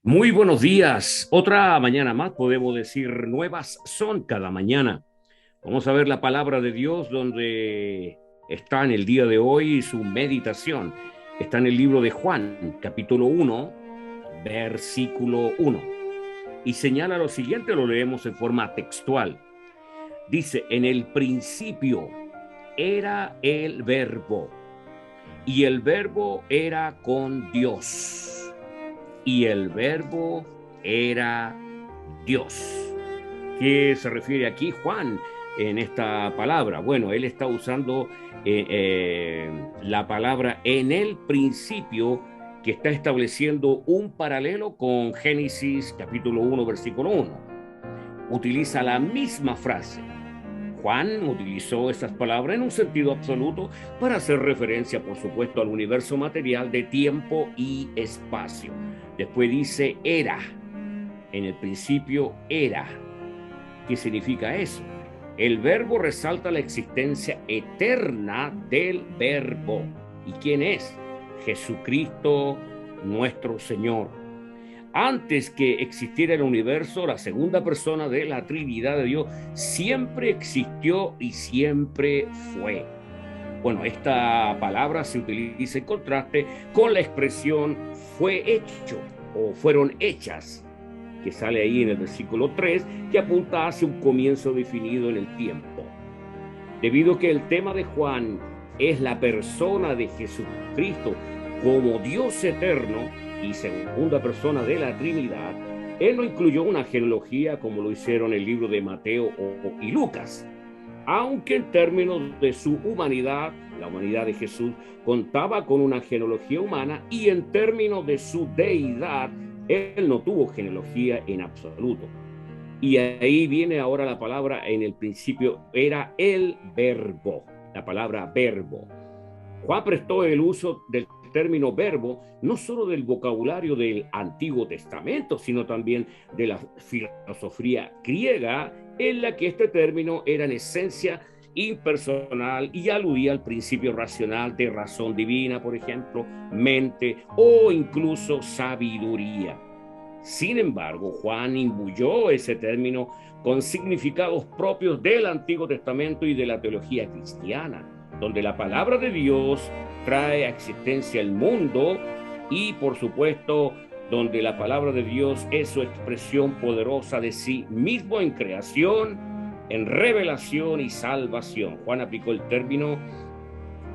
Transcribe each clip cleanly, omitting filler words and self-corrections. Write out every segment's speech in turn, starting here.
Muy buenos días. Otra mañana más, podemos decir, nuevas son cada mañana. Vamos a ver la palabra de Dios donde está en el día de hoy su meditación. Está en el libro de Juan, capítulo 1, versículo 1. Y señala lo siguiente, lo leemos en forma textual. Dice, en el principio era el verbo, y el verbo era con Dios, y el verbo era Dios. ¿Qué se refiere aquí Juan en esta palabra? Bueno, él está usando la palabra en el principio, que está estableciendo un paralelo con Génesis capítulo 1, versículo 1. Utiliza la misma frase. Juan utilizó estas palabras en un sentido absoluto para hacer referencia, por supuesto, al universo material de tiempo y espacio. Después dice era. En el principio era. ¿Qué significa eso? El verbo resalta la existencia eterna del verbo. ¿Y quién es? Jesucristo, nuestro Señor. Antes que existiera el universo, la segunda persona de la Trinidad de Dios siempre existió y siempre fue. Bueno, esta palabra se utiliza en contraste con la expresión fue hecho o fueron hechas, que sale ahí en el versículo 3, que apunta hacia un comienzo definido en el tiempo. Debido a que el tema de Juan es la persona de Jesucristo como Dios eterno y segunda persona de la Trinidad, él no incluyó una genealogía como lo hicieron el libro de Mateo y Lucas, aunque en términos de su humanidad, la humanidad de Jesús contaba con una genealogía humana, y en términos de su deidad, él no tuvo genealogía en absoluto. Y ahí viene ahora la palabra, en el principio era el verbo, la palabra verbo. Juan prestó el uso del término verbo no solo del vocabulario del Antiguo Testamento, sino también de la filosofía griega, en la que este término era en esencia impersonal y aludía al principio racional de razón divina, por ejemplo, mente o incluso sabiduría. Sin embargo, Juan imbuyó ese término con significados propios del Antiguo Testamento y de la teología cristiana, donde la palabra de Dios trae a existencia el mundo y, por supuesto, donde la palabra de Dios es su expresión poderosa de sí mismo en creación, en revelación y salvación. Juan aplicó el término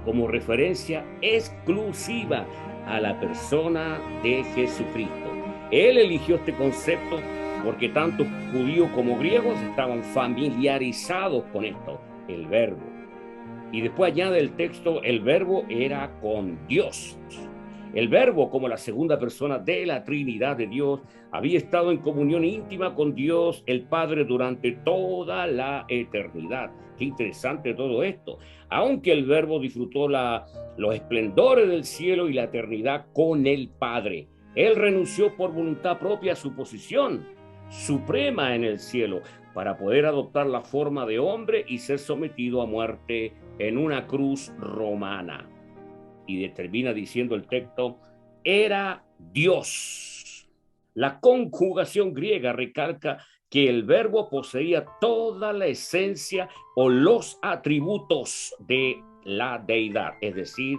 como referencia exclusiva a la persona de Jesucristo. Él eligió este concepto porque tanto judíos como griegos estaban familiarizados con esto, el verbo. Y después añade el texto, el verbo era con Dios. El verbo, como la segunda persona de la Trinidad de Dios, había estado en comunión íntima con Dios el Padre durante toda la eternidad. Qué interesante todo esto. Aunque el verbo disfrutó los esplendores del cielo y la eternidad con el Padre, él renunció por voluntad propia a su posición suprema en el cielo para poder adoptar la forma de hombre y ser sometido a muerte en una cruz romana. Y termina diciendo el texto, era Dios. La conjugación griega recalca que el verbo poseía toda la esencia o los atributos de la deidad, es decir,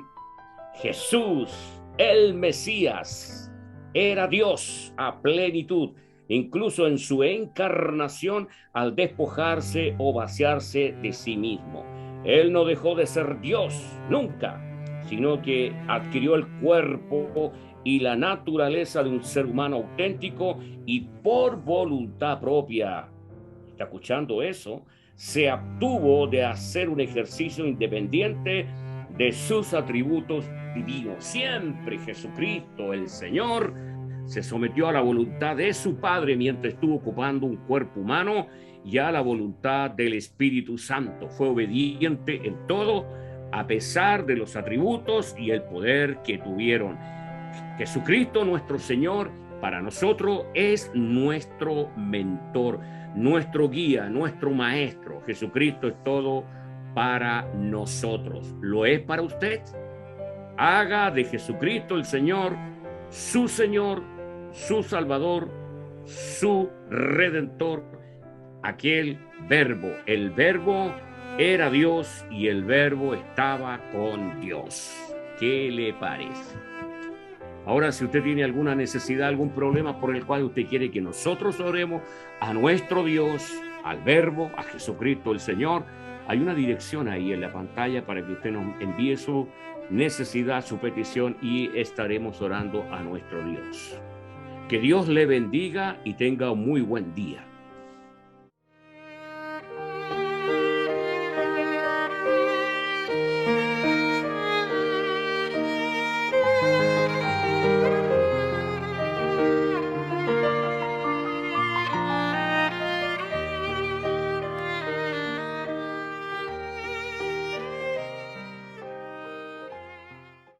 Jesús, el Mesías, era Dios a plenitud, incluso en su encarnación al despojarse o vaciarse de sí mismo. Él no dejó de ser Dios nunca, sino que adquirió el cuerpo y la naturaleza de un ser humano auténtico y por voluntad propia. ¿Está escuchando eso? Se abstuvo de hacer un ejercicio independiente de sus atributos divinos. Siempre Jesucristo, el Señor, se sometió a la voluntad de su Padre mientras estuvo ocupando un cuerpo humano y a la voluntad del Espíritu Santo. Fue obediente en todo, a pesar de los atributos y el poder que tuvieron. Jesucristo, nuestro Señor, para nosotros es nuestro mentor, nuestro guía, nuestro maestro. Jesucristo es todo para nosotros. ¿Lo es para usted? Haga de Jesucristo el Señor, su Señor, su Salvador, su Redentor, aquel Verbo. El Verbo era Dios y el Verbo estaba con Dios. ¿Qué le parece? Ahora, si usted tiene alguna necesidad, algún problema por el cual usted quiere que nosotros oremos a nuestro Dios, al Verbo, a Jesucristo el Señor, hay una dirección ahí en la pantalla para que usted nos envíe su necesidad, su petición, y estaremos orando a nuestro Dios. Que Dios le bendiga y tenga un muy buen día.